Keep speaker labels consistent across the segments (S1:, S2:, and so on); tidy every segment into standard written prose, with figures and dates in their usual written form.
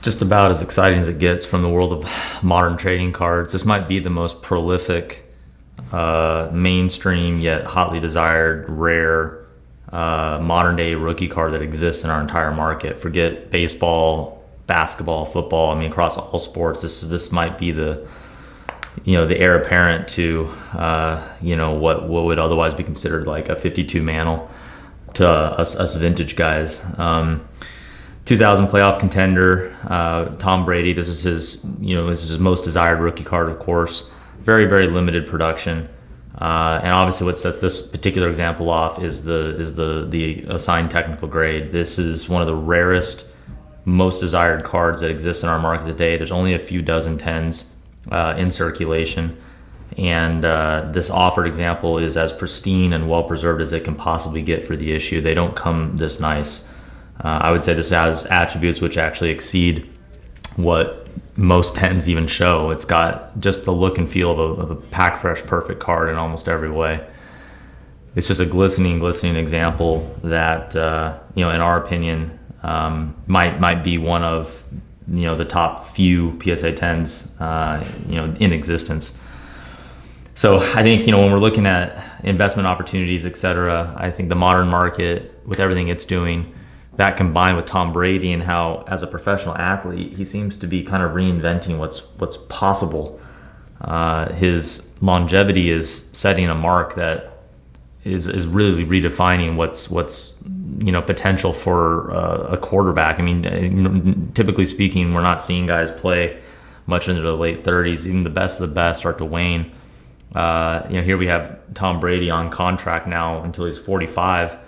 S1: just about as exciting as it gets from the world of modern trading cards. This might be the most prolific, mainstream yet hotly desired, rare, modern day rookie card that exists in our entire market. Forget baseball, basketball, football. I mean, across all sports, this might be the heir apparent to what would otherwise be considered like a 52 mantle to us vintage guys. 2000 playoff contender, Tom Brady. This is his most desired rookie card, of course. Very, very limited production, and obviously what sets this particular example off is the assigned technical grade. This is one of the rarest, most desired cards that exist in our market today. There's only a few dozen tens in circulation, and this offered example is as pristine and well preserved as it can possibly get for the issue. They don't come this nice. I would say this has attributes which actually exceed what most tens even show. It's got just the look and feel of a pack fresh perfect card in almost every way. It's just a glistening example that in our opinion might be one of the top few PSA 10s in existence. So I think when we're looking at investment opportunities, etc., I think the modern market with everything it's doing, that combined with Tom Brady and how, as a professional athlete, he seems to be kind of reinventing what's possible. His longevity is setting a mark that is really redefining what's potential for a quarterback. I mean, typically speaking, we're not seeing guys play much into the late 30s. Even the best of the best start to wane. Here we have Tom Brady on contract now until he's 45.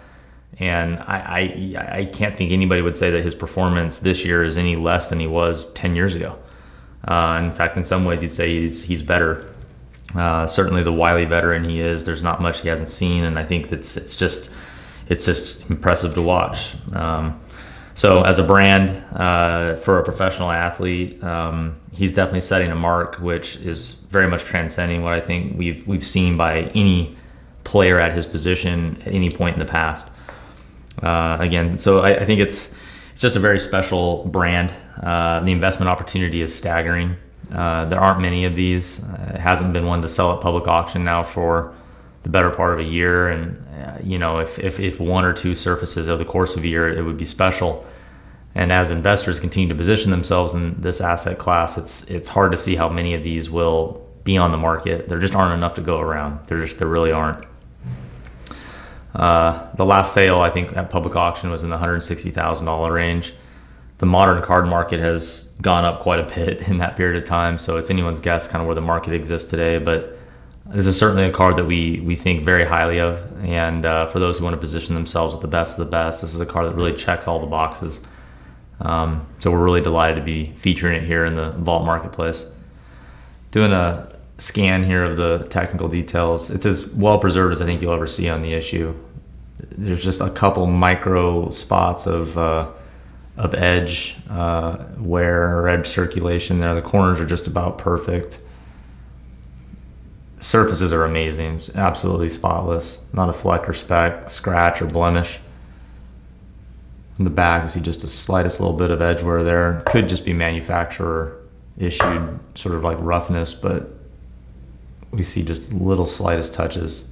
S1: And I can't think anybody would say that his performance this year is any less than he was 10 years ago. In fact, in some ways, you'd say he's better. Certainly, the wily veteran he is. There's not much he hasn't seen, and I think it's just impressive to watch. So, as a brand for a professional athlete, he's definitely setting a mark, which is very much transcending what I think we've seen by any player at his position at any point in the past. So I think it's just a very special brand. The investment opportunity is staggering. There aren't many of these. It hasn't been one to sell at public auction now for the better part of a year. And if one or two surfaces over the course of a year, it would be special. And as investors continue to position themselves in this asset class, it's hard to see how many of these will be on the market. There just aren't enough to go around. There really aren't. The last sale, I think, at public auction was in the $160,000 range. The modern card market has gone up quite a bit in that period of time, so it's anyone's guess kind of where the market exists today. But this is certainly a card that we think very highly of, and for those who want to position themselves with the best of the best, this is a card that really checks all the boxes. So we're really delighted to be featuring it here in the Vault Marketplace. Doing a scan here of the technical details. It's as well preserved as I think you'll ever see on the issue. There's just a couple micro spots of edge wear or edge circulation there. The corners are just about perfect. The surfaces are amazing. It's absolutely spotless. Not a fleck or speck, scratch or blemish. In the back, you see just the slightest little bit of edge wear there. Could just be manufacturer issued sort of like roughness, but we see just little slightest touches.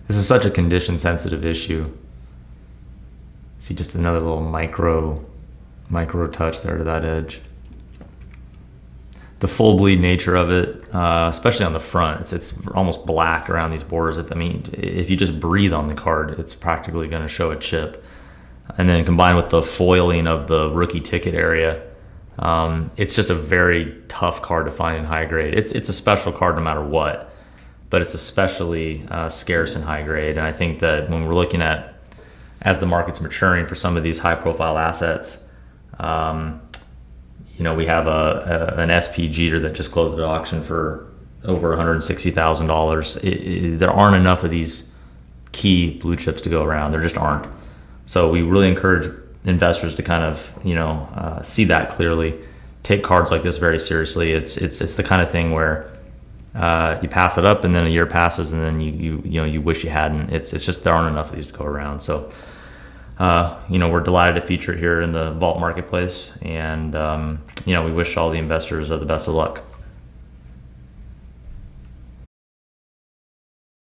S1: This is such a condition sensitive issue. See just another little micro touch there to that edge. The full bleed nature of it, especially on the front, it's almost black around these borders. If you just breathe on the card, it's practically going to show a chip. And then combined with the foiling of the rookie ticket area, it's just a very tough card to find in high grade. It's a special card no matter what, but it's especially scarce in high grade. And I think that when we're looking at, as the market's maturing for some of these high profile assets, we have an SP Jeter that just closed at auction for over $160,000. There aren't enough of these key blue chips to go around. There just aren't. So we really encourage investors to kind of see that clearly, take cards like this very seriously. It's the kind of thing where you pass it up and then a year passes and then you wish you hadn't. It's just there aren't enough of these to go around. So we're delighted to feature it here in the vault marketplace, and we wish all the investors the best of luck.